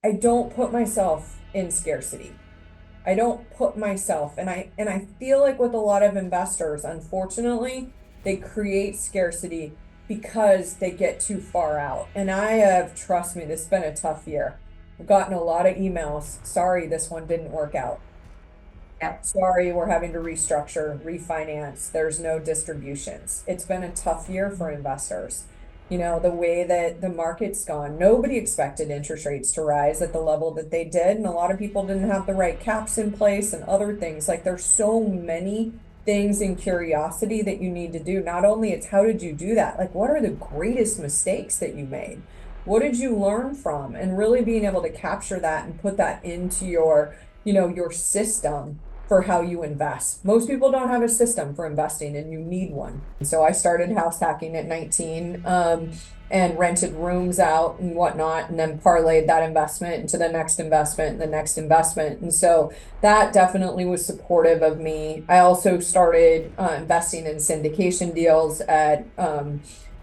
I don't put myself in scarcity. I don't put myself, and I feel like with a lot of investors, unfortunately, they create scarcity because they get too far out. And I have, trust me, this has been a tough year. I've gotten a lot of emails. Sorry, this one didn't work out. Yeah. Sorry, we're having to restructure, refinance. There's no distributions. It's been a tough year for investors. The way that the market's gone, nobody expected interest rates to rise at the level that they did. And a lot of people didn't have the right caps in place and other things. Like there's so many things in curiosity that you need to do. Not only it's how did you do that? Like what are the greatest mistakes that you made? What did you learn from? And really being able to capture that and put that into your system for how you invest. Most people don't have a system for investing and you need one. So I started house hacking at 19, and rented rooms out and whatnot, and then parlayed that investment into the next investment and the next investment. And so that definitely was supportive of me. I also started investing in syndication deals at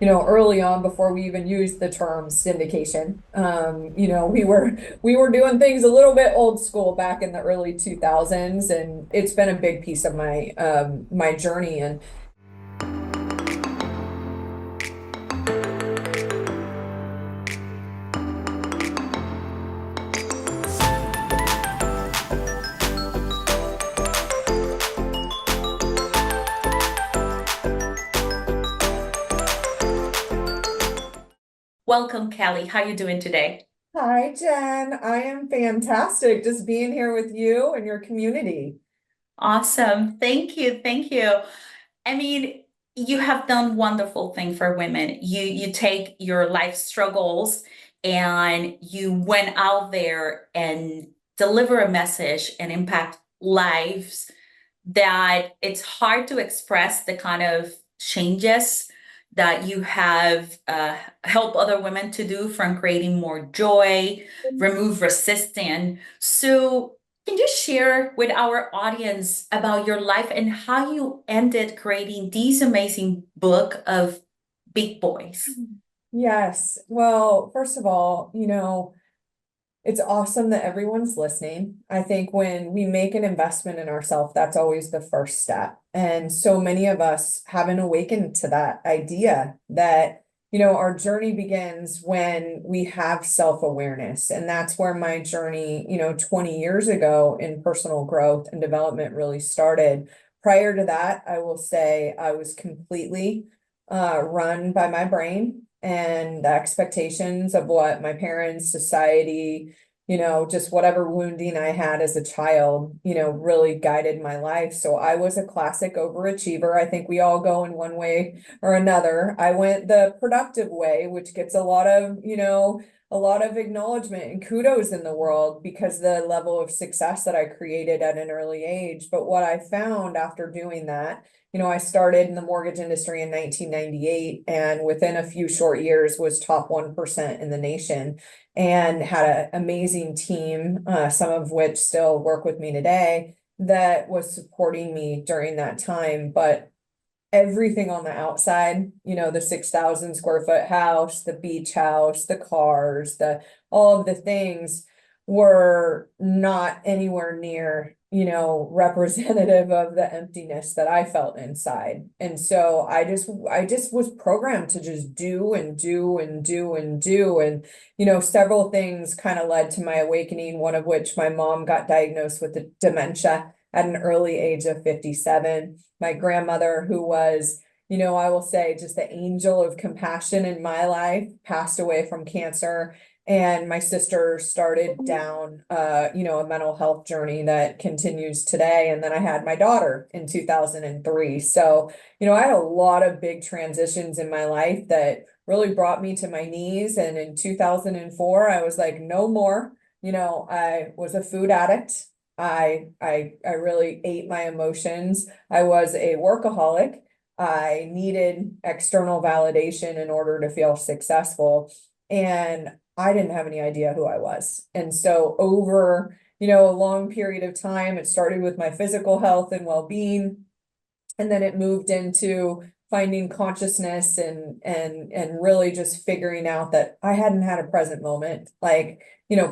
early on before we even used the term syndication. We were doing things a little bit old school back in the early 2000s, and it's been a big piece of my journey. And Welcome, Kelly. How you doing today? hi, Jen. I am fantastic just being here with you and your community. Awesome. Thank you. Thank you. I mean, you have done wonderful thing for women. You take your life struggles and you went out there and deliver a message and impact lives that it's hard to express the kind of changes that you have helped other women to do, from creating more joy, remove resistance. So, can you share with our audience about your life and how you ended creating these amazing book of big boys? Yes. Well, first of all, it's awesome that everyone's listening. I think when we make an investment in ourselves, that's always the first step. And so many of us haven't awakened to that idea that, our journey begins when we have self-awareness. And that's where my journey, 20 years ago in personal growth and development really started. Prior to that, I will say I was completely run by my brain and the expectations of what my parents, society, just whatever wounding I had as a child, really guided my life. So I was a classic overachiever. I think we all go in one way or another. I went the productive way, which gets a lot of acknowledgement and kudos in the world because the level of success that I created at an early age. But what I found after doing that, I started in the mortgage industry in 1998, and within a few short years was top 1% in the nation and had an amazing team, some of which still work with me today, that was supporting me during that time. But everything on the outside, the 6,000 square foot house, the beach house, the cars, all of the things were not anywhere near, representative of the emptiness that I felt inside. And so I just was programmed to just do and do and do and do. And, several things kind of led to my awakening, one of which my mom got diagnosed with the dementia at an early age of 57. My grandmother, who was, I will say just the angel of compassion in my life, passed away from cancer. And my sister started down, a mental health journey that continues today. And then I had my daughter in 2003. So, I had a lot of big transitions in my life that really brought me to my knees. And in 2004, I was like, no more. I was a food addict. I really ate my emotions. I was a workaholic. I needed external validation in order to feel successful. And I didn't have any idea who I was. And so over, a long period of time, it started with my physical health and well-being. And then it moved into finding consciousness and really just figuring out that I hadn't had a present moment. Like,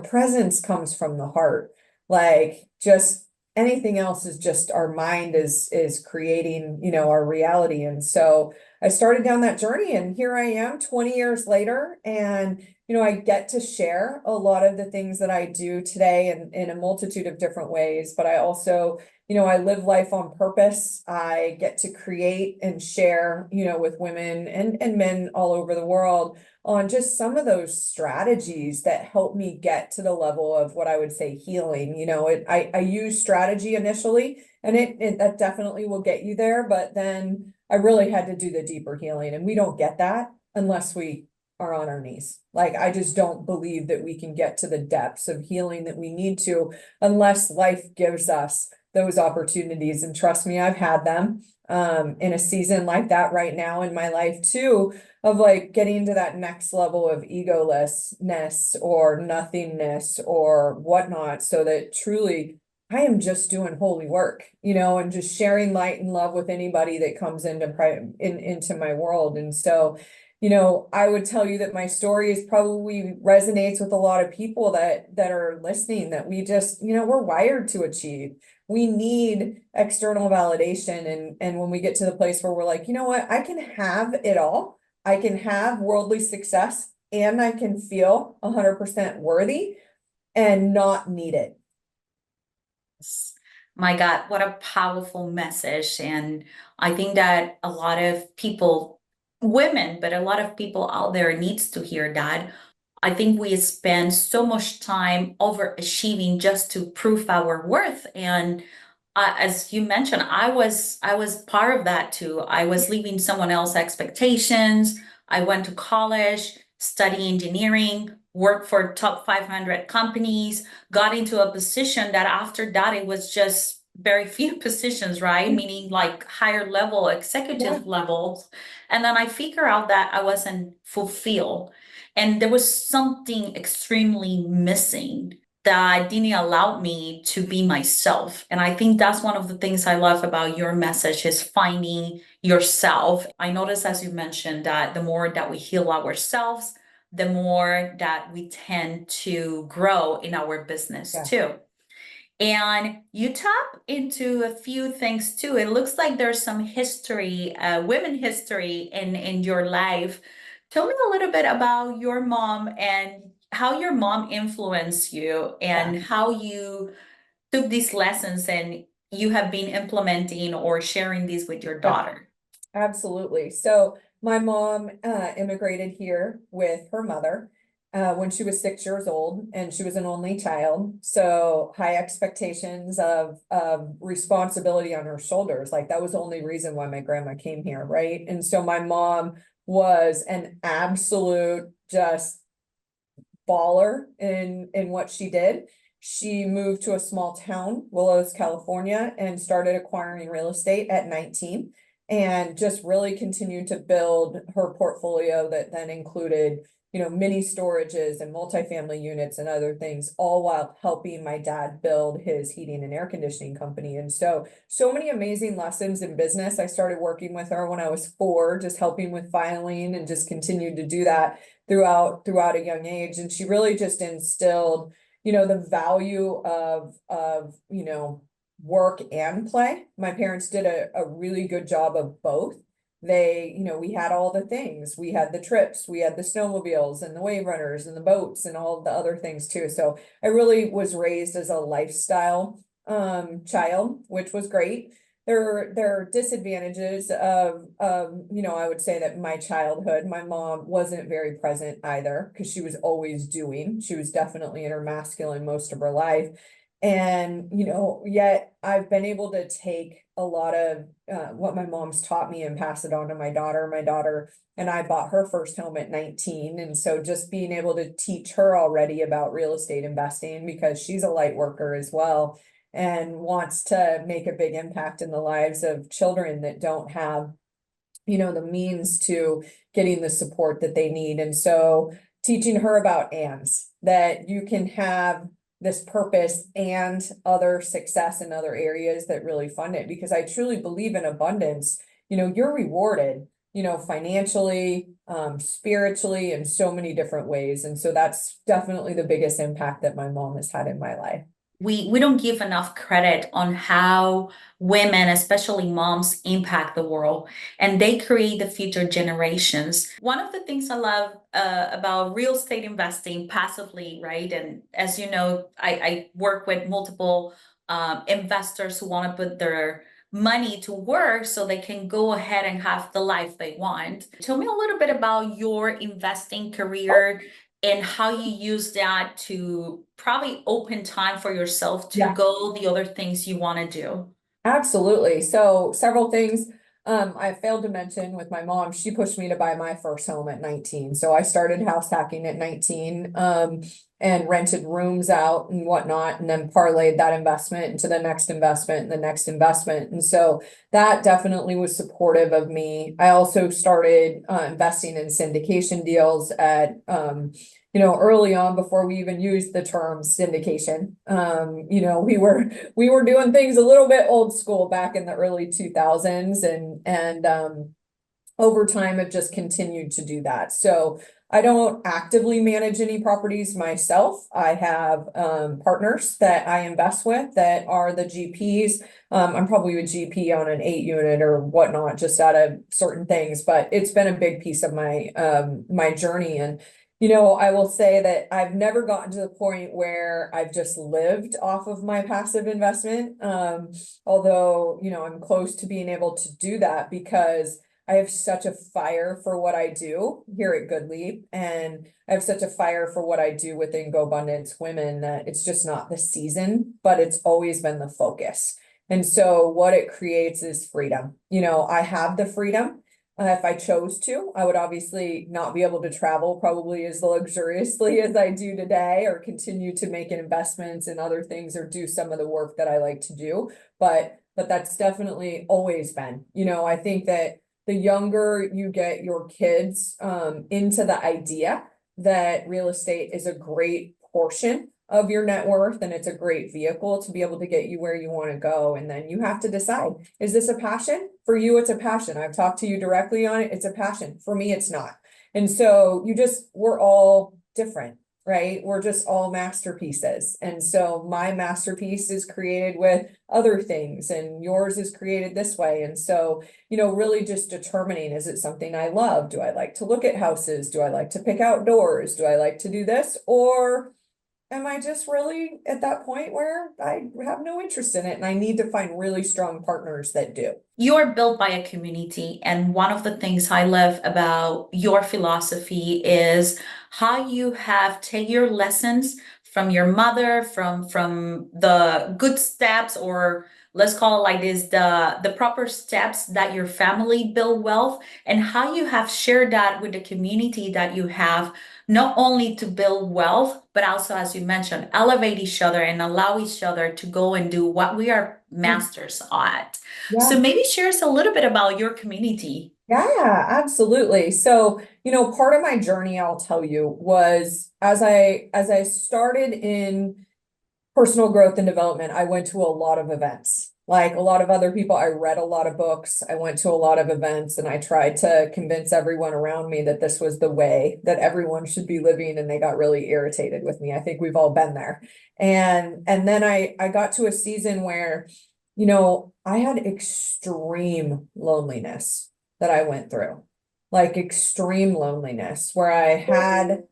presence comes from the heart. Like, just anything else is just our mind is creating, our reality. And so I started down that journey, and here I am 20 years later, and I get to share a lot of the things that I do today in a multitude of different ways, but I also, I live life on purpose. I get to create and share, with women and men all over the world on just some of those strategies that help me get to the level of what I would say healing. I use strategy initially, and it that definitely will get you there, but then I really had to do the deeper healing, and we don't get that unless we are on our knees. Like, I just don't believe that we can get to the depths of healing that we need to unless life gives us those opportunities. And trust me, I've had them in a season like that right now in my life too, of like getting to that next level of egolessness or nothingness or whatnot, so that truly I am just doing holy work, and just sharing light and love with anybody that comes into my world. And so, I would tell you that my story is probably resonates with a lot of people that are listening, that we just, we're wired to achieve. We need external validation. And when we get to the place where we're like, you know what, I can have it all. I can have worldly success, and I can feel 100% worthy and not need it. My God, what a powerful message. And I think that a lot of people, women, but a lot of people out there needs to hear that. I think we spend so much time overachieving just to prove our worth. And as you mentioned, I was part of that too. I was leaving someone else's expectations. I went to college, study engineering, worked for top 500 companies, got into a position that after that it was just very few positions, right? Meaning like higher level, Yeah. executive levels. And then I figure out that I wasn't fulfilled. And there was something extremely missing that didn't allow me to be myself. And I think that's one of the things I love about your message is finding yourself. I notice, as you mentioned, that the more that we heal ourselves, the more that we tend to grow in our business Yeah. too. And you tap into a few things too. It looks like there's some history, women history in your life. Tell me a little bit about your mom and how your mom influenced you Yeah. and how you took these lessons and you have been implementing or sharing these with your Yeah. daughter. Absolutely. So my mom immigrated here with her mother when she was 6 years old, and she was an only child. So high expectations of responsibility on her shoulders. Like, that was the only reason why my grandma came here, right? And so my mom was an absolute just baller in what she did. She moved to a small town, Willows, California, and started acquiring real estate at 19, and just really continued to build her portfolio that then included, mini storages and multifamily units and other things, all while helping my dad build his heating and air conditioning company. And so many amazing lessons in business. I started working with her when I was 4, just helping with filing, and just continued to do that throughout a young age. And she really just instilled, the value of work and play. My parents did a really good job of both. They, we had all the things. We had the trips, we had the snowmobiles and the wave runners and the boats and all the other things too. So I really was raised as a lifestyle child, which was great. There are disadvantages of I would say that my childhood, my mom wasn't very present either, because she was always doing. She was definitely in her masculine most of her life. And yet I've been able to take a lot of what my mom's taught me and pass it on to my daughter. My daughter and I bought her first home at 19, and so just being able to teach her already about real estate investing, because she's a light worker as well and wants to make a big impact in the lives of children that don't have, the means to getting the support that they need. And so teaching her about ands, that you can have this purpose and other success in other areas that really fund it, because I truly believe in abundance. you're rewarded, financially, spiritually, in so many different ways. And so that's definitely the biggest impact that my mom has had in my life. We don't give enough credit on how women, especially moms, impact the world, and they create the future generations. One of the things I love about real estate investing passively, right? And as you know, I work with multiple investors who want to put their money to work so they can go ahead and have the life they want. Tell me a little bit about your investing career and how you use that to probably open time for yourself to Yeah. go the other things you want to do. Absolutely. So several things. I failed to mention with my mom, she pushed me to buy my first home at 19. So I started house hacking at 19, and rented rooms out and whatnot, and then parlayed that investment into the next investment and the next investment. And so that definitely was supportive of me. I also started investing in syndication deals at early on before we even used the term syndication. We were doing things a little bit old school back in the early 2000s, and over time have just continued to do that. So I don't actively manage any properties myself. I have partners that I invest with that are the GPs. I'm probably a GP on an 8 unit or whatnot, just out of certain things, but it's been a big piece of my journey. And I will say that I've never gotten to the point where I've just lived off of my passive investment. Although, I'm close to being able to do that because I have such a fire for what I do here at Goodly, and I have such a fire for what I do within Go Abundance Women that it's just not the season, but it's always been the focus. And so what it creates is freedom. I have the freedom. If I chose to, I would obviously not be able to travel probably as luxuriously as I do today, or continue to make investments in other things, or do some of the work that I like to do. But that's definitely always been, I think that the younger you get your kids into the idea that real estate is a great portion of your net worth, and it's a great vehicle to be able to get you where you want to go. And then you have to decide, is this a passion? For you, it's a passion. I've talked to you directly on it. It's a passion. For me, it's not. And so we're all different, right? We're just all masterpieces. And so my masterpiece is created with other things, and yours is created this way. And so, really just determining, is it something I love? Do I like to look at houses? Do I like to pick outdoors? Do I like to do this? Or am I just really at that point where I have no interest in it and I need to find really strong partners that do? You're built by a community, and one of the things I love about your philosophy is how you have take your lessons from your mother, from the good steps, or let's call it like this, the proper steps that your family build wealth, and how you have shared that with the community that you have, not only to build wealth, but also, as you mentioned, elevate each other and allow each other to go and do what we are masters at. So Yeah. maybe share us a little bit about your community. Yeah, absolutely. So, part of my journey, I'll tell you, was as I started in personal growth and development, I went to a lot of events. Like a lot of other people, I read a lot of books. I went to a lot of events, and I tried to convince everyone around me that this was the way that everyone should be living, and they got really irritated with me. I think we've all been there. And then I got to a season where, I had extreme loneliness that I went through. Like extreme loneliness where I had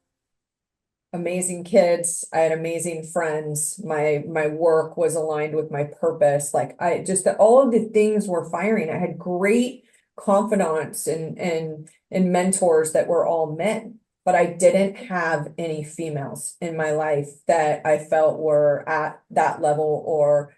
amazing kids, I had amazing friends, my work was aligned with my purpose. Like I just all of the things were firing. I had great confidants and mentors that were all men, but I didn't have any females in my life that I felt were at that level, or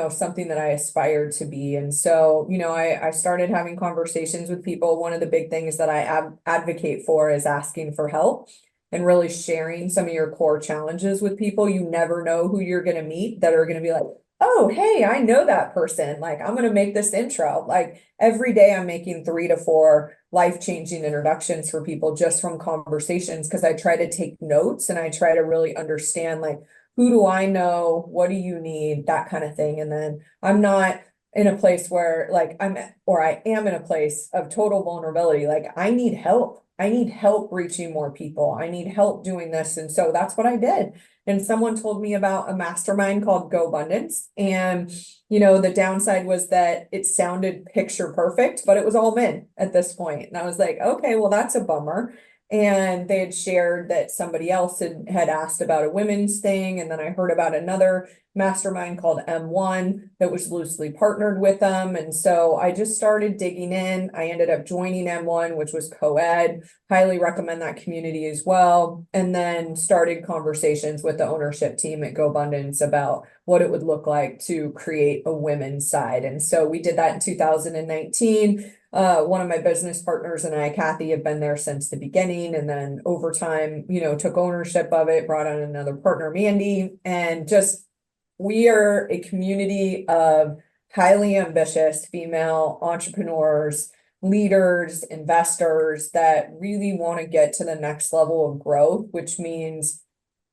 something that I aspired to be. And so, I started having conversations with people. One of the big things that I advocate for is asking for help and really sharing some of your core challenges with people. You never know who you're going to meet that are going to be like, oh, hey, I know that person. Like, I'm going to make this intro. Like every day I'm making 3 to 4 life-changing introductions for people just from conversations, because I try to take notes and I try to really understand, like, who do I know? What do you need? That kind of thing. And then I'm not in a place where like I am in a place of total vulnerability. Like I need help. I need help reaching more people. I need help doing this. And so that's what I did. And someone told me about a mastermind called Go Abundance. And, the downside was that it sounded picture perfect, but it was all men at this point. And I was like, okay, well, that's a bummer. And they had shared that somebody else had asked about a women's thing. And then I heard about another mastermind called M1 that was loosely partnered with them. And so I just started digging in. I ended up joining M1, which was co-ed. Highly recommend that community as well. And then started conversations with the ownership team at GoBundance about what it would look like to create a women's side. And so we did that in 2019. One of my business partners and I, Kathy, have been there since the beginning. And then over time, took ownership of it, brought on another partner, Mandy, and just we are a community of highly ambitious female entrepreneurs, leaders, investors that really want to get to the next level of growth, which means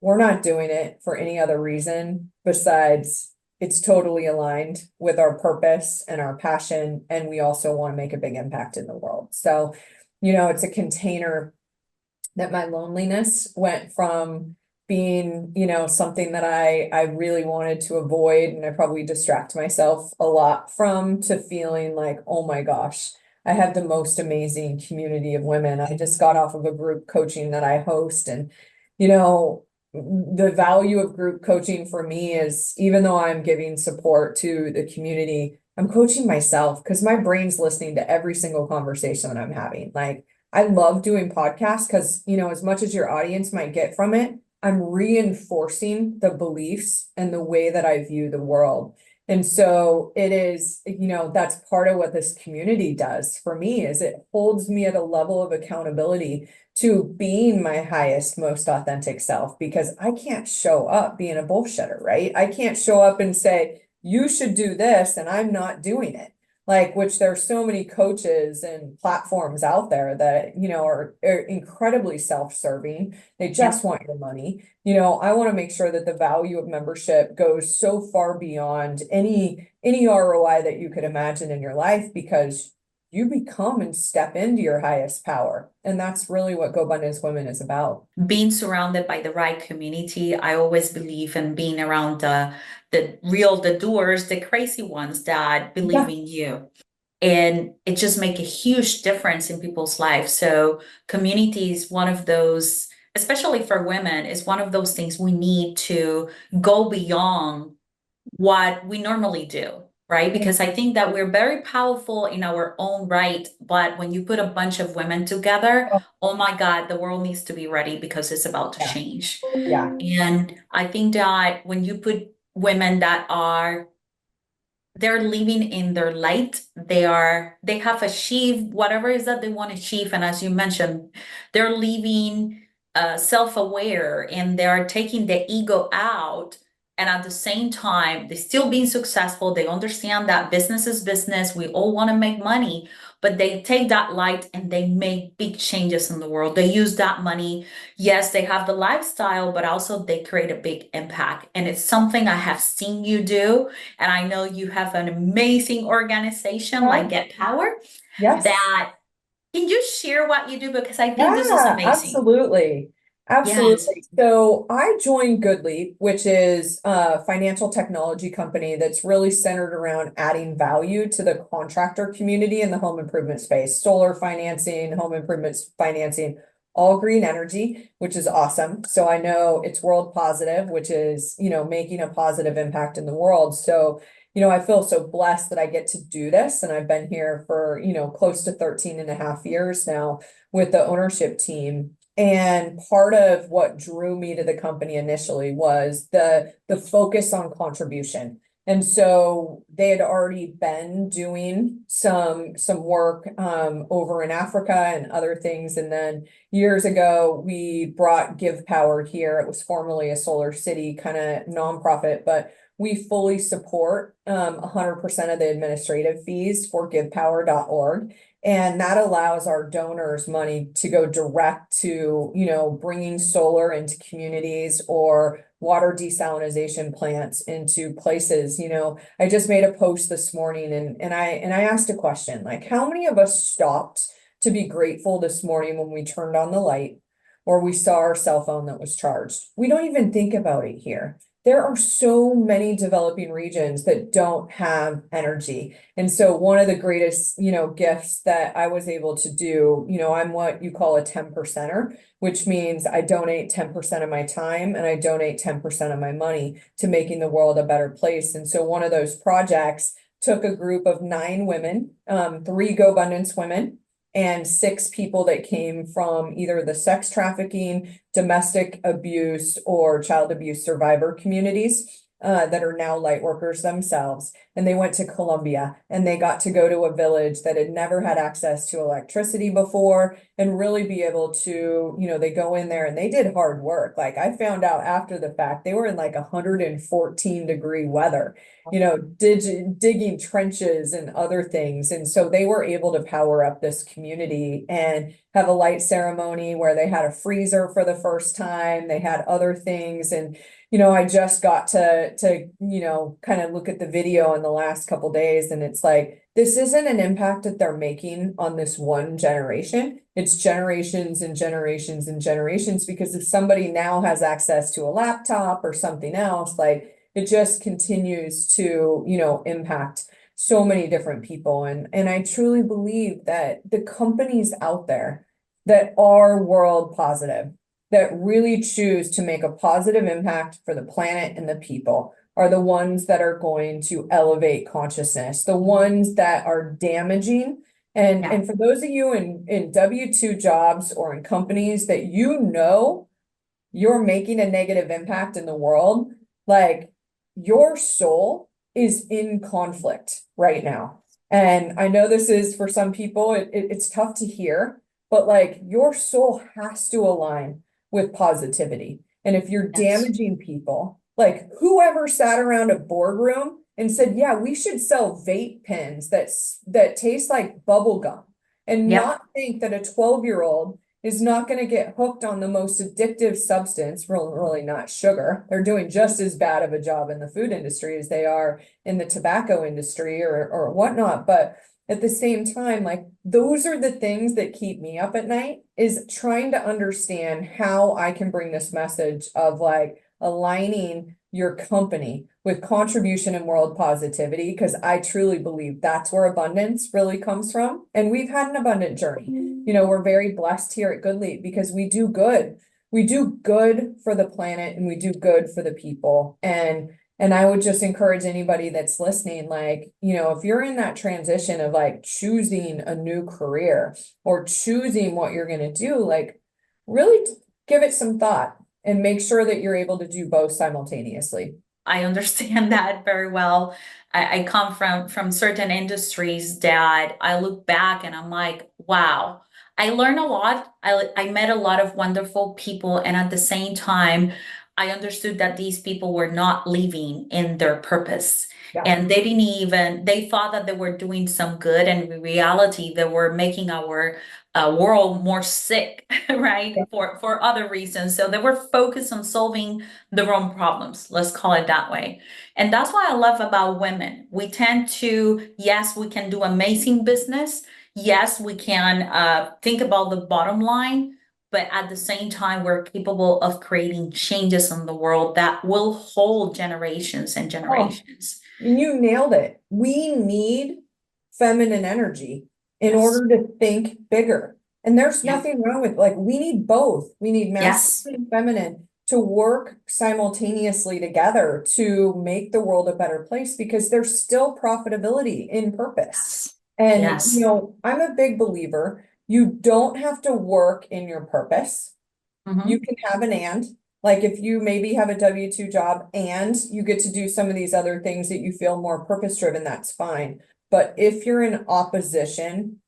we're not doing it for any other reason besides it's totally aligned with our purpose and our passion. And we also want to make a big impact in the world. So, it's a container that my loneliness went from being, something that I really wanted to avoid and I probably distract myself a lot from, to feeling like, oh my gosh, I have the most amazing community of women. I just got off of a group coaching that I host, and the value of group coaching for me is, even though I'm giving support to the community, I'm coaching myself because my brain's listening to every single conversation that I'm having. Like I love doing podcasts because, as much as your audience might get from it, I'm reinforcing the beliefs and the way that I view the world. And so it is, that's part of what this community does for me, is it holds me at a level of accountability to being my highest, most authentic self, because I can't show up being a bullshitter, right? I can't show up and say, you should do this, and I'm not doing it. Like, which there's so many coaches and platforms out there that, are incredibly self-serving. They just want your money. I want to make sure that the value of membership goes so far beyond any ROI that you could imagine in your life, because you become and step into your highest power. And that's really what GoBundance Women is about. Being surrounded by the right community, I always believe in being around the doers, the crazy ones that believe Yeah. in you. And it just make a huge difference in people's lives. So community is one of those, especially for women, is one of those things we need to go beyond what we normally do, right? Because I think that we're very powerful in our own right, but when you put a bunch of women together, Oh, oh my God, the world needs to be ready because it's about to yeah. change. Yeah. And I think that when you put women that they're living in their light, they have achieved whatever it is that they want to achieve, and as you mentioned, they're living self-aware, and they're taking the ego out, and at the same time they're still being successful. They understand that business is business, we all want to make money, but they take that light and they make big changes in the world. They use that money. Yes, they have the lifestyle, but also they create a big impact, and it's something I have seen you do. And I know you have an amazing organization like Get Power. Yes. That can you share what you do? Because I think this is Yeah, amazing. absolutely. Yes. Absolutely. So I joined Goodly, which is a financial technology company that's really centered around adding value to the contractor community in the home improvement space, solar financing, home improvements financing, all green energy, which is awesome. So I know it's world positive, which is, making a positive impact in the world. So I feel so blessed that I get to do this. And I've been here for, close to 13 and a half years now with the ownership team. And part of what drew me to the company initially was the focus on contribution. And so they had already been doing some work over in Africa and other things. And then years ago, we brought GivePower here. It was formerly a Solar City kind of nonprofit, but we fully support 100% of the administrative fees for givepower.org. And that allows our donors money to go direct to, bringing solar into communities or water desalination plants into places. I just made a post this morning and I asked a question, like, how many of us stopped to be grateful this morning when we turned on the light or we saw our cell phone that was charged? We don't even think about it here. There are so many developing regions that don't have energy. And so one of the greatest, gifts that I was able to do, I'm what you call a 10 percenter, which means I donate 10% of my time and I donate 10% of my money to making the world a better place. And so one of those projects took a group of 9 women, 3 GoBundance women, and 6 people that came from either the sex trafficking, domestic abuse, or child abuse survivor communities that are now light workers themselves. And they went to Colombia and they got to go to a village that had never had access to electricity before and really be able to, they go in there and they did hard work. Like, I found out after the fact, they were in like 114-degree weather, digging trenches and other things. And so they were able to power up this community and have a light ceremony where they had a freezer for the first time. They had other things. And, I just got to, kind of look at the video in the last couple days, and it's like, this isn't an impact that they're making on this one generation. It's generations and generations and generations, because if somebody now has access to a laptop or something else, like, it just continues to, impact so many different people. And I truly believe that the companies out there that are world positive, that really choose to make a positive impact for the planet and the people, are the ones that are going to elevate consciousness, the ones that are damaging. Yeah. And for those of you in W-2 jobs or in companies that you're making a negative impact in the world, like, your soul is in conflict right now. And I know this is, for some people, it's tough to hear, but like, your soul has to align with positivity. And if you're Yes. damaging people, like, whoever sat around a boardroom and said, yeah, we should sell vape pens that taste like bubble gum, and Yep. not think that a 12-year-old is not going to get hooked on the most addictive substance, really not sugar. They're doing just as bad of a job in the food industry as they are in the tobacco industry or whatnot. But at the same time, like, those are the things that keep me up at night, is trying to understand how I can bring this message of, like, aligning your company with contribution and world positivity, because I truly believe that's where abundance really comes from. And we've had an abundant journey. We're very blessed here at Goodly because we do good. We do good for the planet and we do good for the people. And I would just encourage anybody that's listening, like, if you're in that transition of, like, choosing a new career or choosing what you're going to do, like, really give it some thought and make sure that you're able to do both simultaneously. I understand that very well. I come from certain industries that I look back and I'm like, wow, I learned a lot. I met a lot of wonderful people, and at the same time, I understood that these people were not living in their purpose. Yeah. And they thought that they were doing some good, and in reality, they were making our world more sick, right? Yeah. For other reasons. So they were focused on solving the wrong problems. Let's call it that way. And that's what I love about women. We tend to, yes, we can do amazing business. Yes, we can think about the bottom line, but at the same time, we're capable of creating changes in the world that will hold generations and Oh, generations. and you nailed it. We need feminine energy in Yes. order to think bigger. And there's Yeah. nothing wrong with, like, we need both. We need masculine Yes. and feminine to work simultaneously together to make the world a better place, because there's still profitability in purpose. Yes. And, Yes. I'm a big believer, you don't have to work in your purpose. You Mhm. can have an and, like, if you maybe have a W-2 job and you get to do some of these other things that you feel more purpose driven, that's fine. But if you're in opposition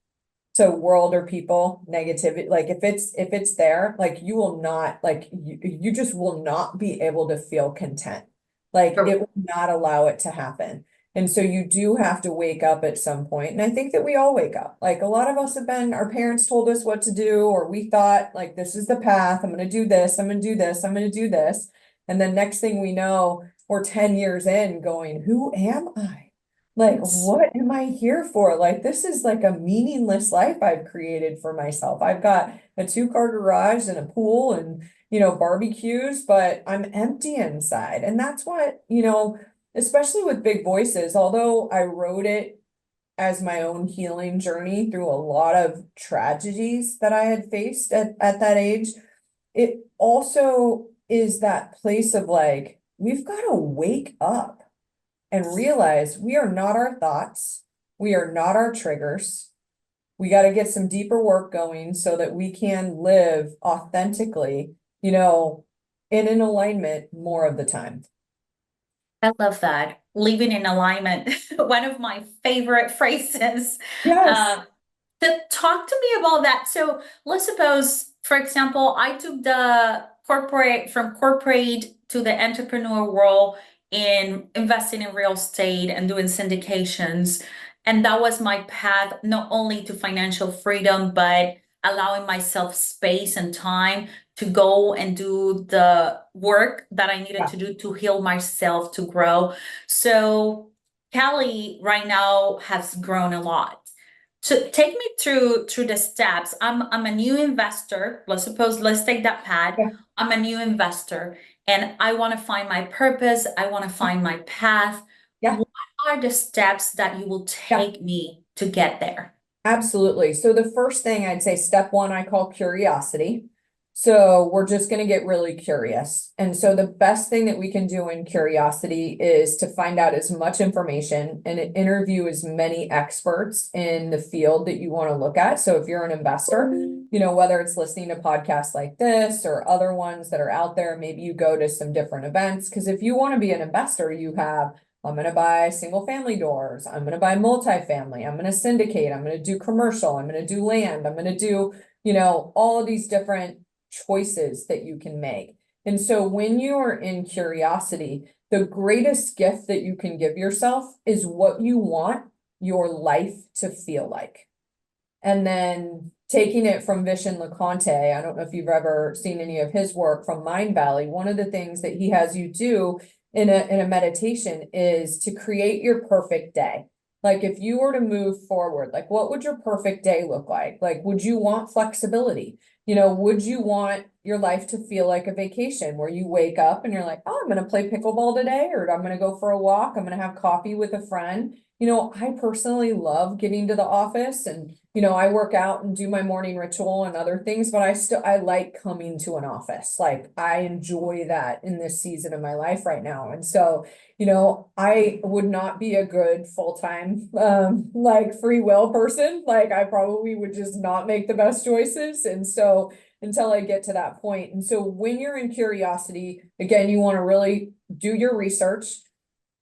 to world or people negativity, like, if it's there, like, you will not, like, you just will not be able to feel content. Like, it will not allow it to happen. And so you do have to wake up at some point. And I think that we all wake up. Like a lot of us have been, our parents told us what to do, or we thought like, this is the path. I'm going to do this. I'm going to do this. I'm going to do this. And then next thing we know, we're 10 years in going, who am I? Like, what am I here for? Like, this is like a meaningless life I've created for myself. I've got a two-car garage and a pool and, barbecues, but I'm empty inside. And that's what, especially with Big Voices, although I wrote it as my own healing journey through a lot of tragedies that I had faced at that age, it also is that place of like, we've got to wake up and realize we are not our thoughts. We are not our triggers. We got to get some deeper work going so that we can live authentically, in an alignment more of the time. I love that. Living in alignment, one of my favorite phrases. Yes. Uh, talk to me about that. So let's suppose, for example, I took the corporate from corporate to the entrepreneur world in investing in real estate and doing syndications. And that was my path, not only to financial freedom, but allowing myself space and time to go and do the work that I needed Yeah. to do to heal myself, to grow. So Kelly right now has grown a lot. So take me through the steps. I'm a new investor. Let's take that path. Yeah. I'm a new investor and I want to find my purpose. I want to find my path. Yeah. What are the steps that you will Yeah. take me to get there? Absolutely. So the first thing I'd say, step one, I call curiosity. So we're just going to get really curious. And so the best thing that we can do in curiosity is to find out as much information and interview as many experts in the field that you want to look at. So if you're an investor, whether it's listening to podcasts like this or other ones that are out there, maybe you go to some different events. Because if you want to be an investor, you have I'm going to buy single family doors. I'm going to buy multifamily. I'm going to syndicate. I'm going to do commercial. I'm going to do land. I'm going to do, all of these different choices that you can make. And so when you're in curiosity, the greatest gift that you can give yourself is what you want your life to feel like. And then taking it from Vishen Laconte, I don't know if you've ever seen any of his work from Mind Valley. One of the things that he has you do in a meditation is to create your perfect day. Like if you were to move forward, like what would your perfect day look like? Like, would you want flexibility? Would you want your life to feel like a vacation where you wake up and you're like, oh, I'm going to play pickleball today, or I'm going to go for a walk. I'm going to have coffee with a friend. I personally love getting to the office and, I work out and do my morning ritual and other things, but I like coming to an office. Like I enjoy that in this season of my life right now. And so, I would not be a good full-time, like free will person. Like I probably would just not make the best choices. And so until I get to that point. And so when you're in curiosity, again, you want to really do your research,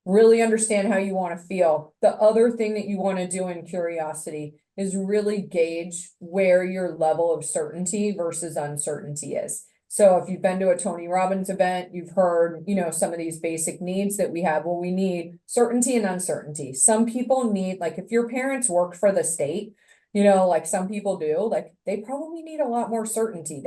really understand how you want to feel. The other thing that you want to do in curiosity is really gauge where your level of certainty versus uncertainty is. So if you've been to a Tony Robbins event, you've heard, some of these basic needs that we have. Well, we need certainty and uncertainty. Some people need, like if your parents work for the state, like some people do, like they probably need a lot more certainty.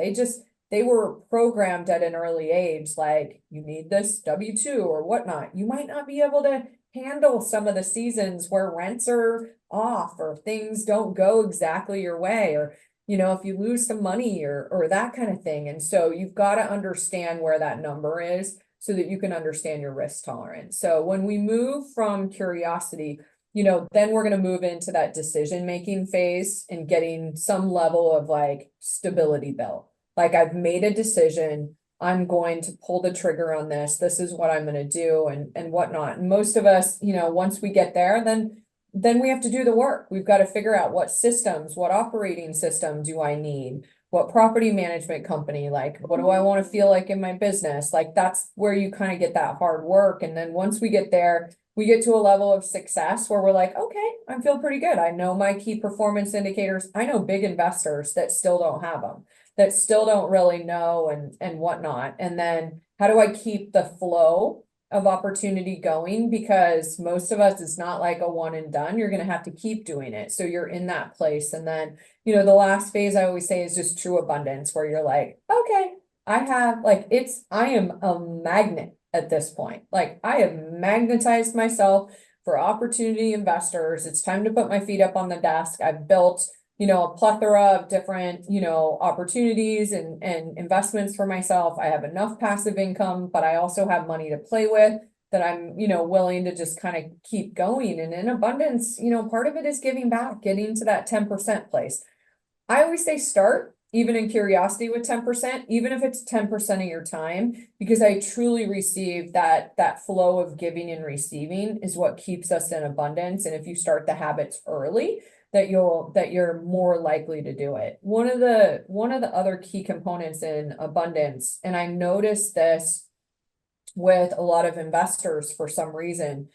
They were programmed at an early age, like you need this W-2 or whatnot. You might not be able to handle some of the seasons where rents are off or things don't go exactly your way, or, if you lose some money or that kind of thing. And so you've got to understand where that number is so that you can understand your risk tolerance. So when we move from curiosity, then we're going to move into that decision-making phase and getting some level of like stability built. Like I've made a decision, I'm going to pull the trigger on this. This is what I'm going to do and whatnot. And most of us, once we get there, then we have to do the work. We've got to figure out what systems, what operating system do I need? What property management company, like what do I want to feel like in my business? Like that's where you kind of get that hard work. And then once we get there, we get to a level of success where we're like, okay, I feel pretty good. I know my key performance indicators. I know big investors that still don't have them, that still don't really know and whatnot. And then how do I keep the flow of opportunity going, because most of us, it's not like a one and done. You're going to have to keep doing it. So you're in that place. And then, the last phase I always say is just true abundance, where you're like, okay, I am a magnet at this point. Like, I have magnetized myself for opportunity investors. It's time to put my feet up on the desk. I've built, a plethora of different, opportunities and investments for myself. I have enough passive income, but I also have money to play with that I'm, willing to just kind of keep going. And in abundance, part of it is giving back, getting to that 10% place. I always say start even in curiosity with 10%, even if it's 10% of your time, because I truly receive that flow of giving and receiving is what keeps us in abundance. And if you start the habits early, that you're more likely to do it. One of the other key components in abundance, and I noticed this with a lot of investors for some reason,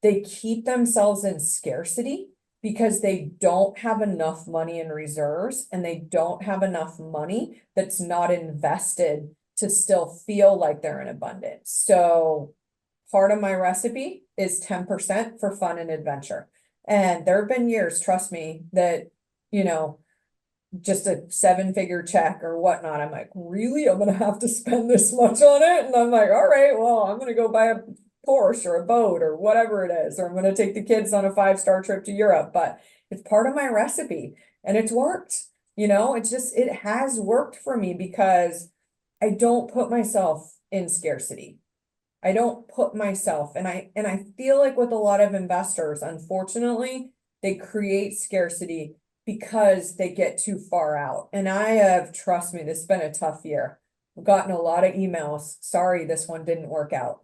they keep themselves in scarcity because they don't have enough money in reserves, and they don't have enough money that's not invested to still feel like they're in abundance. So part of my recipe is 10% for fun and adventure. And there have been years, trust me, that, you know, just a 7-figure check or whatnot. I'm like, really? I'm gonna have to spend this much on it? And I'm like, all right, well, I'm gonna go buy a Porsche or a boat or whatever it is, or I'm gonna take the kids on a 5-star trip to Europe. But it's part of my recipe and it's worked. It has worked for me because I don't put myself in scarcity. I don't put myself, and I feel like with a lot of investors, unfortunately, they create scarcity because they get too far out. And trust me, this has been a tough year. I've gotten a lot of emails. Sorry, this one didn't work out.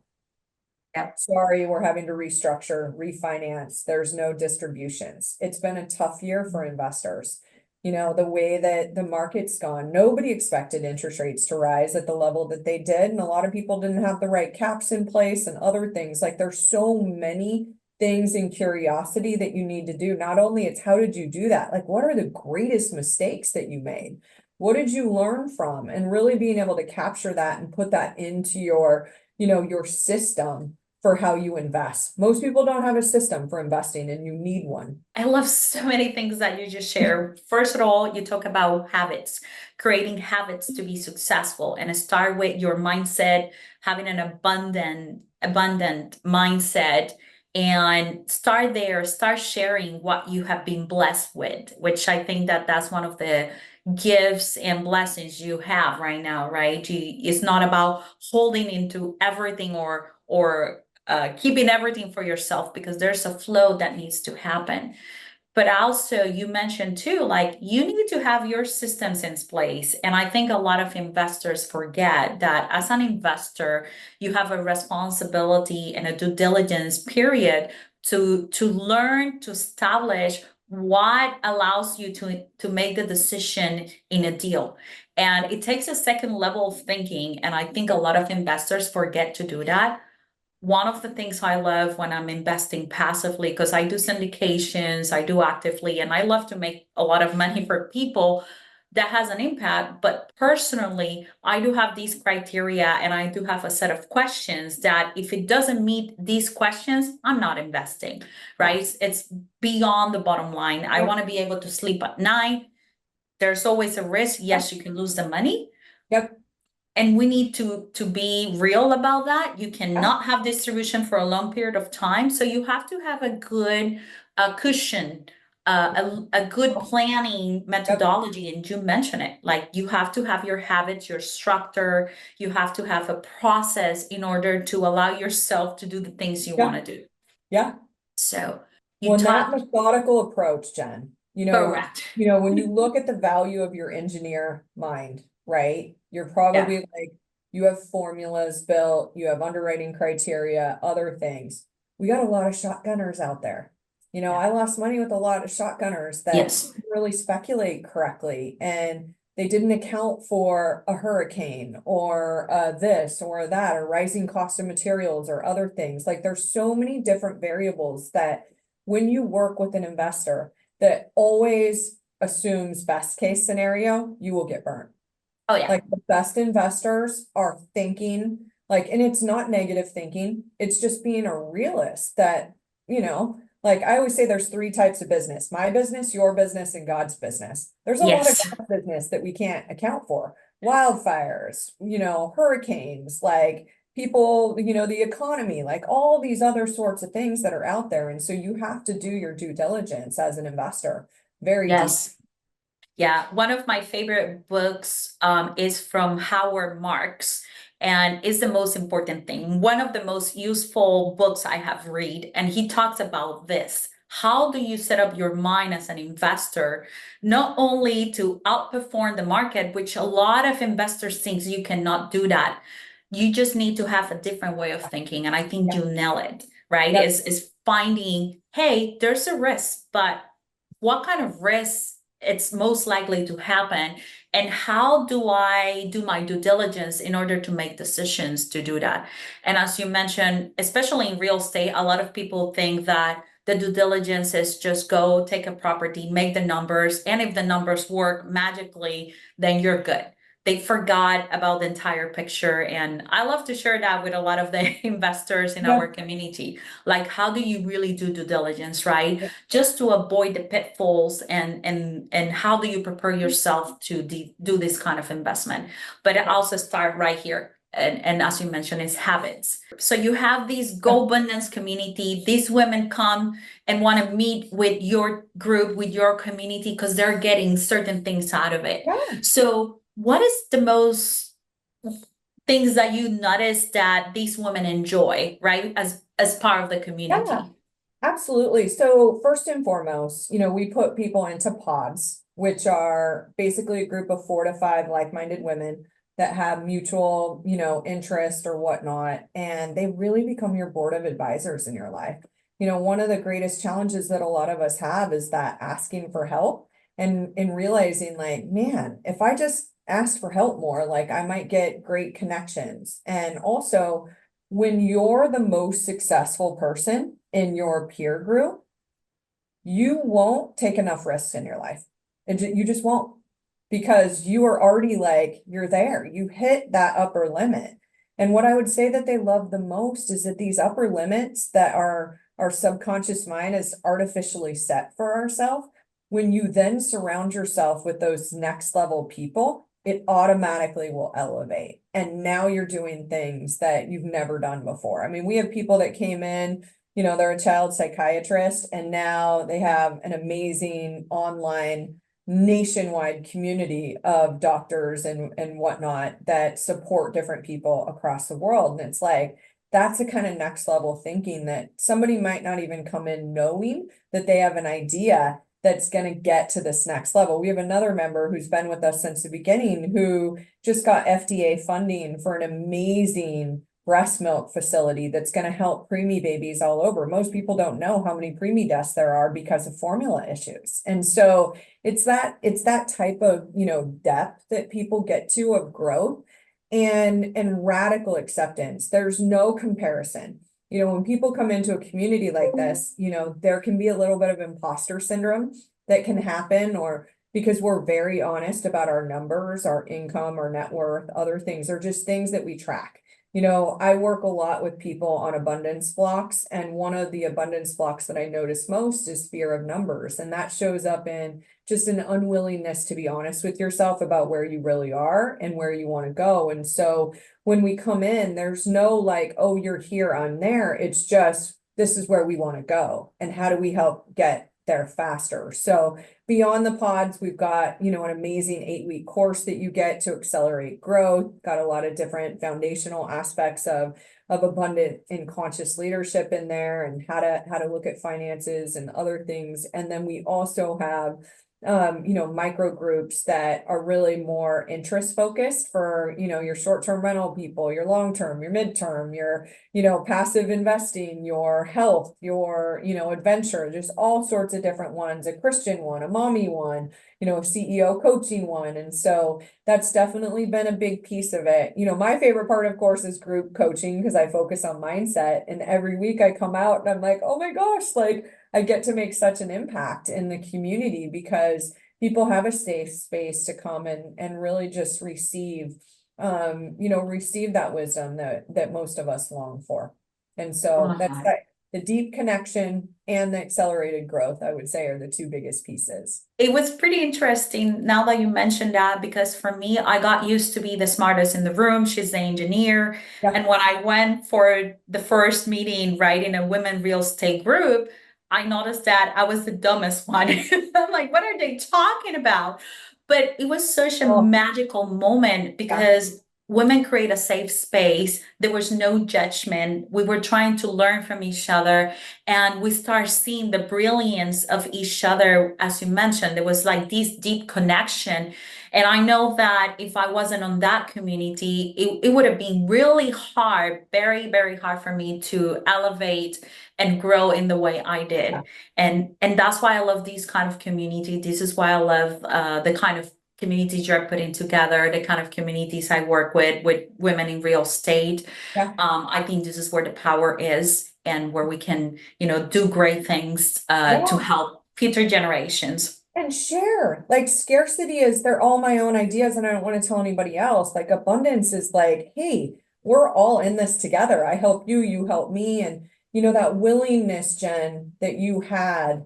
Yep. Sorry, we're having to restructure, refinance. There's no distributions. It's been a tough year for investors. The way that the market's gone, nobody expected interest rates to rise at the level that they did. And a lot of people didn't have the right caps in place and other things. Like, there's so many things in curiosity that you need to do. Not only it's how did you do that? Like, what are the greatest mistakes that you made? What did you learn from? And really being able to capture that and put that into your system for how you invest. Most people don't have a system for investing, and you need one. I love so many things that you just share. First of all, you talk about habits, creating habits to be successful, and start with your mindset, having an abundant mindset, and start there, start sharing what you have been blessed with, which I think that that's one of the gifts and blessings you have right now, right? It's not about holding into everything or keeping everything for yourself, because there's a flow that needs to happen. But also, you mentioned too, like, you need to have your systems in place. And I think a lot of investors forget that as an investor, you have a responsibility and a due diligence period to learn to establish what allows you to make the decision in a deal. And it takes a second level of thinking. And I think a lot of investors forget to do that. One of the things I love when I'm investing passively, because I do syndications, I do actively, and I love to make a lot of money for people that has an impact. But personally, I do have these criteria, and I do have a set of questions that if it doesn't meet these questions, I'm not investing, right? It's beyond the bottom line. I want to be able to sleep at night. There's always a risk. Yes, you can lose the money. Yep. And we need to be real about that. You Yeah. cannot have distribution for a long period of time. So you have to have a good cushion, a good planning Yep. methodology. And you mentioned it, like, you have to have your habits, your structure, you have to have a process in order to allow yourself to do the things you Yeah. want to do. Yeah. So you Well, and that taught. methodical approach, Jen, Correct. when you look at the value of your engineer mind, right? You're Yeah. probably like, you have formulas built, you have underwriting criteria, other things. We got a lot of shotgunners out there. Yeah. I lost money with a lot of shotgunners that Yes. didn't really speculate correctly, and they didn't account for a hurricane or this or that, or rising cost of materials or other things. Like, there's so many different variables that when you work with an investor that always assumes best case scenario, you will get burnt. Oh yeah. Like, the best investors are thinking Like, and it's not negative thinking. It's just being a realist that, like I always say there's three types of business: my business, your business, and God's business. There's a lot of Yes. God's business that we can't account for. Wildfires, hurricanes, like people, the economy, like all these other sorts of things that are out there. And so you have to do your due diligence as an investor very deep. Yes. Yeah, one of my favorite books is from Howard Marks, and is the most important thing. One of the most useful books I have read, and he talks about this. How do you set up your mind as an investor, not only to outperform the market, which a lot of investors think you cannot do that. You just need to have a different way of thinking, and I think Yeah. you nail it, right? Yep. Is finding, hey, there's a risk, but what kind of risk it's most likely to happen, and how do I do my due diligence in order to make decisions to do that? And as you mentioned, especially in real estate, a lot of people think that the due diligence is just go take a property, make the numbers, and if the numbers work magically, then you're good. They forgot about the entire picture, and I love to share that with a lot of the investors in our Yep. community. Like, how do you really do due diligence, right? Yep. Just to avoid the pitfalls, and how do you prepare yourself to do this kind of investment? But it Yep. also start right here. And as you mentioned, it's habits. So you have these Yep. Go Abundance community. These women come and want to meet with your group, with your community, because they're getting certain things out of it. Yeah. So what is the most things that you notice that these women enjoy, right? As part of the Yeah. community. Absolutely. So first and foremost, we put people into pods, which are basically a group of 4 to 5 like-minded women that have mutual, interest or whatnot, and they really become your board of advisors in your life. One of the greatest challenges that a lot of us have is that asking for help and realizing like, man, if I just asked for help more, like I might get great connections. And also, when you're the most successful person in your peer group, you won't take enough risks in your life. You just won't, because you are already like, you're there, you hit that upper limit. And what I would say that they love the most is that these upper limits that our subconscious mind is artificially set for ourselves, when you then surround yourself with those next level people, it automatically will elevate. And now you're doing things that you've never done before. I mean, we have people that came in, they're a child psychiatrist, and now they have an amazing online nationwide community of doctors and whatnot that support different people across the world. And it's like, that's the kind of next level thinking that somebody might not even come in knowing that they have an idea that's going to get to this next level. We have another member who's been with us since the beginning who just got FDA funding for an amazing breast milk facility that's going to help preemie babies all over. Most people don't know how many preemie deaths there are because of formula issues. And so it's that type of, depth that people get to of growth and radical acceptance. There's no comparison. When people come into a community like this, there can be a little bit of imposter syndrome that can happen, or because we're very honest about our numbers, our income, our net worth, other things are just things that we track. I work a lot with people on abundance blocks, and one of the abundance blocks that I notice most is fear of numbers. And that shows up in just an unwillingness to be honest with yourself about where you really are and where you want to go. And so when we come in, there's no like, oh, you're here, I'm there. It's just, this is where we want to go. And how do we help get there faster? So beyond the pods, we've got, an amazing 8-week course that you get to accelerate growth, got a lot of different foundational aspects of abundant and conscious leadership in there, and how to look at finances and other things. And then we also have micro groups that are really more interest focused for, your short-term rental people, your long-term, your midterm, your, passive investing, your health, your, adventure, just all sorts of different ones, a Christian one, a mommy one, a CEO coaching one. And so that's definitely been a big piece of it. My favorite part, of course, is group coaching because I focus on mindset. And every week I come out and I'm like, oh my gosh, like I get to make such an impact in the community because people have a safe space to come and really just receive receive that wisdom that most of us long for. And so that's Uh, that, the deep connection and the accelerated growth, I would say, are the two biggest pieces. It was pretty interesting now that you mentioned that, because for me, I got used to be the smartest in the room. She's the engineer. Yeah. And when I went for the first meeting, right, in a women real estate group, I noticed that I was the dumbest one. I'm like, what are they talking about? But it was such a Oh, magical moment yeah. because women create a safe space. There was no judgment. We were trying to learn from each other, and we start seeing the brilliance of each other. As you mentioned, there was like this deep connection. And I know that if I wasn't on that community, it would have been really hard, very, very hard for me to elevate and grow in the way I Yeah. did. And that's why I love these kind of community. This is why I love the kind of communities you're putting together, the kind of communities I work with women in real estate. Yeah. I think this is where the power is, and where we can, do great things to Yeah. help future generations. And share. Like scarcity is they're all my own ideas and I don't want to tell anybody else. Like abundance is like, hey, we're all in this together. I help you, you help me. And that willingness, Jen, that you had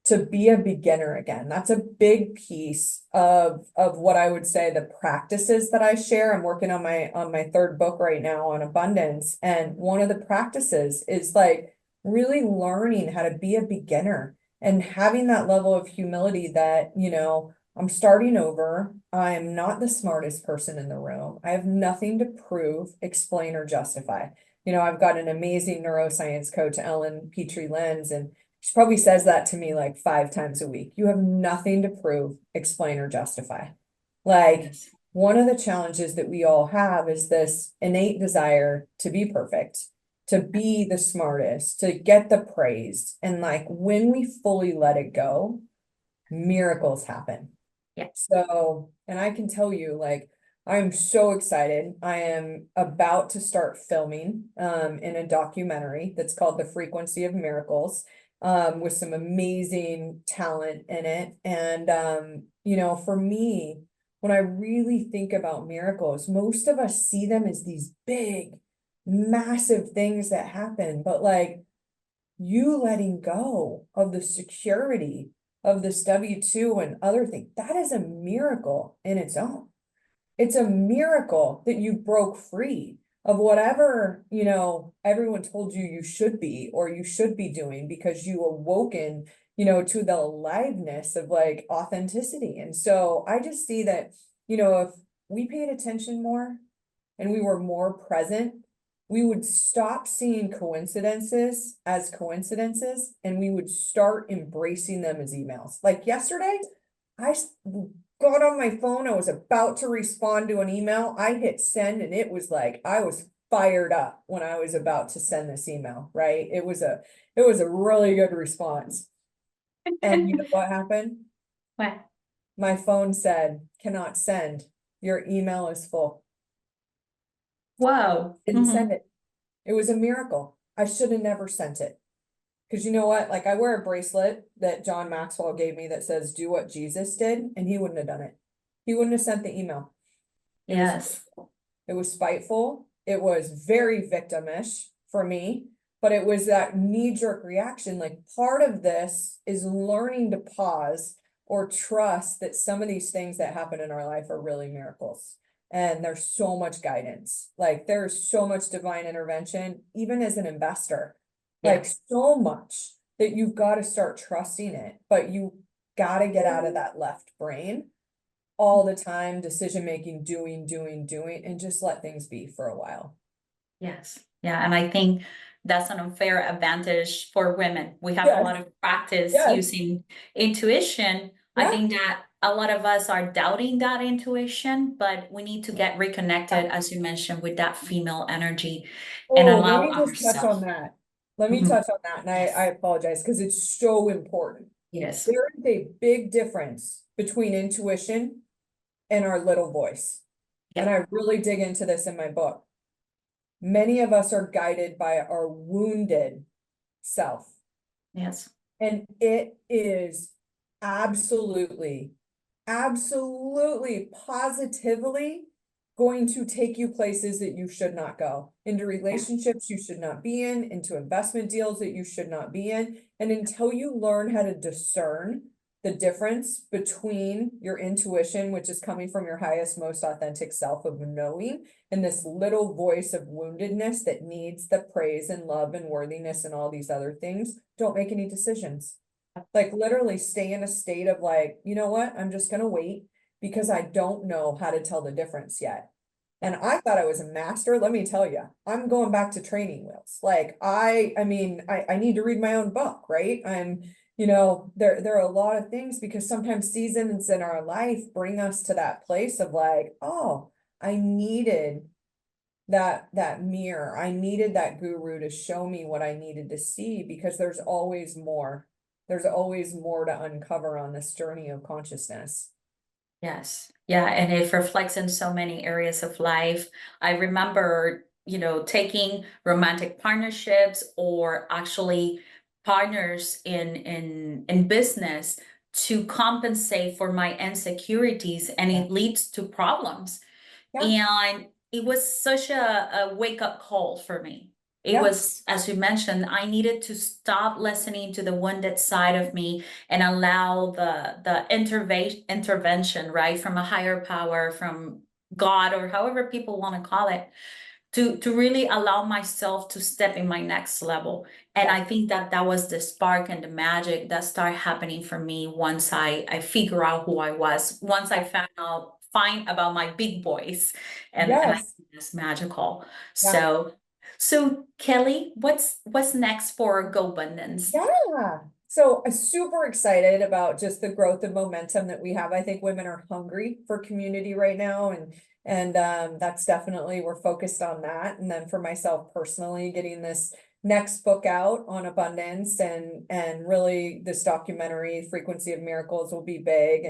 to be a beginner again. That's a big piece of what I would say the practices that I share. I'm working on my third book right now on abundance. And one of the practices is like really learning how to be a beginner and having that level of humility that, I'm starting over. I'm not the smartest person in the room. I have nothing to prove, explain, or justify. I've got an amazing neuroscience coach, Ellen Petrie Lenz, and she probably says that to me like 5 times a week. You have nothing to prove, explain, or justify. Like Yes. one of the challenges that we all have is this innate desire to be perfect, to be the smartest, to get the praise. And like when we fully let it go, miracles happen. Yeah. So, and I can tell you, like, I'm so excited. I am about to start filming in a documentary that's called The Frequency of Miracles, with some amazing talent in it. And for me, when I really think about miracles, most of us see them as these big, massive things that happen, but like you letting go of the security of this W-2 and other things, that is a miracle in its own. It's a miracle that you broke free of whatever, everyone told you you should be or you should be doing because you awoken, to the aliveness of like authenticity. And so I just see that, if we paid attention more and we were more present, we would stop seeing coincidences as coincidences and we would start embracing them as emails. Like yesterday, I got on my phone. I was about to respond to an email. I hit send and it was like, I was fired up when I was about to send this email, right? It was a really good response. And you know what happened? Well, My phone said, cannot send. Your email is full. whoa. Didn't send it. It was a miracle. I should have never sent it. Because you know what? Like I wear a bracelet that John Maxwell gave me that says, do what Jesus did, and he wouldn't have done it. He wouldn't have sent the email. It was Yes. it was spiteful. It was very victimish for me, but it was that knee-jerk reaction. Like part of this is learning to pause or trust that some of these things that happen in our life are really miracles. And there's so much guidance. Like there's so much divine intervention, even as an investor, like Yes. so much that you've got to start trusting it, but you got to get out of that left brain all the time, decision making, doing, and just let things be for a while. Yes. Yeah. And I think that's an unfair advantage for women. We have a Yes, lot of practice yes, using intuition. I yeah. think that a lot of us are doubting that intuition, but we need to get reconnected, as you mentioned, with that female energy and Oh, let allow me just touch on ourselves. that. Let me Mhm. touch on that. And I Yes. apologize because it's so important. Yes. There is a big difference between intuition and our little voice. And Yep. I really dig into this in my book. Many of us are guided by our wounded self. Yes. And it is absolutely, absolutely, positively going to take you places that you should not go, into relationships you should not be in, into investment deals that you should not be in. And until you learn how to discern the difference between your intuition, which is coming from your highest, most authentic self of knowing, and this little voice of woundedness that needs the praise and love and worthiness and all these other things, don't make any decisions. Like literally stay in a state of like, you know what, I'm just gonna wait because I don't know how to tell the difference yet. And I thought I was a master. Let me tell you, I'm going back to training wheels. Like I mean, I need to read my own book, right? There are a lot of things because sometimes seasons in our life bring us to that place of like, oh, I needed that mirror. I needed that guru to show me what I needed to see because there's always more. There's always more to uncover on this journey of consciousness. Yes. Yeah. And it reflects in so many areas of life. I remember, taking romantic partnerships or actually partners in business to compensate for my insecurities, and Yeah. it leads to problems. Yeah. And it was such a wake-up call for me. It Yeah. was, as you mentioned, I needed to stop listening to the wounded side of me and allow the intervention, right, from a higher power, from God, or however people want to call it, to really allow myself to step in my next level. And Yeah. I think that was the spark and the magic that started happening for me once I figure out who I was, once I find about my big boys. And I Yes. think it's magical. Yeah. So Kelly, what's next for Go Abundance? Yeah. So I'm super excited about just the growth and momentum that we have. I think women are hungry for community right now, and that's definitely we're focused on that. And then for myself personally, getting this next book out on abundance and really this documentary, Frequency of Miracles, will be big.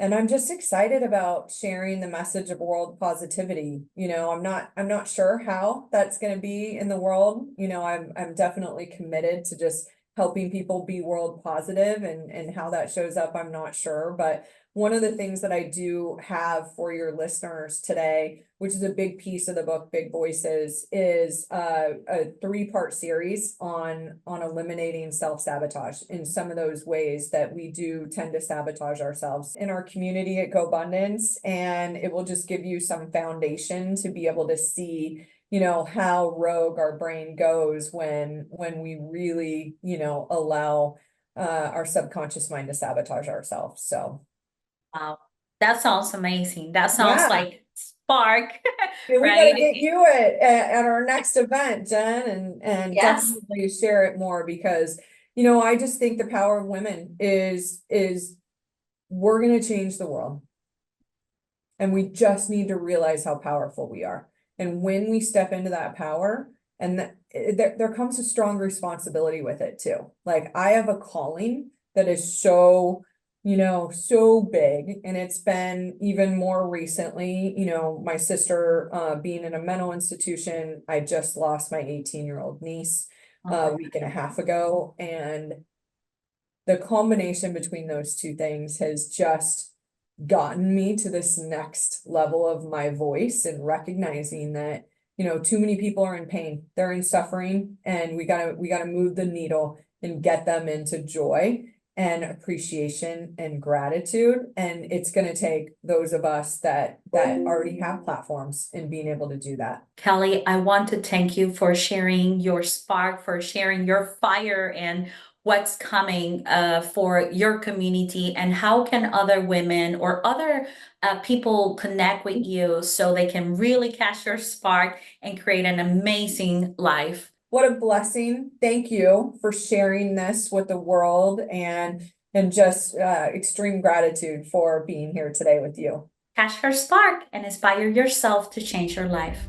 And I'm just excited about sharing the message of world positivity. I'm not sure how that's going to be in the world. I'm definitely committed to just helping people be world positive, and how that shows up, I'm not sure. But one of the things that I do have for your listeners today, which is a big piece of the book, Big Voices, is a 3-part series on eliminating self-sabotage in some of those ways that we do tend to sabotage ourselves in our community at Go Abundance. And it will just give you some foundation to be able to see how rogue our brain goes when we really allow our subconscious mind to sabotage ourselves. So Wow, that sounds amazing. That sounds yeah. like spark, Yeah, we got to right? get you at our next event, Jen, and Yes. definitely share it more because I just think the power of women is we're going to change the world. And we just need to realize how powerful we are. And when we step into that power, and there comes a strong responsibility with it too. Like I have a calling that is so big, and it's been even more recently, my sister being in a mental institution. I just lost my 18-year-old niece Oh a my week and a half ago, and the combination between those two things has just gotten me to this next level of my voice and recognizing that too many people are in pain, they're in suffering, and we gotta move the needle and get them into joy and appreciation and gratitude. And it's going to take those of us that already have platforms in being able to do that. Kelly, I want to thank you for sharing your spark, for sharing your fire and what's coming for your community, and how can other women or other people connect with you so they can really catch your spark and create an amazing life. What a blessing. Thank you for sharing this with the world, and just extreme gratitude for being here today with you. Catch your spark and inspire yourself to change your life.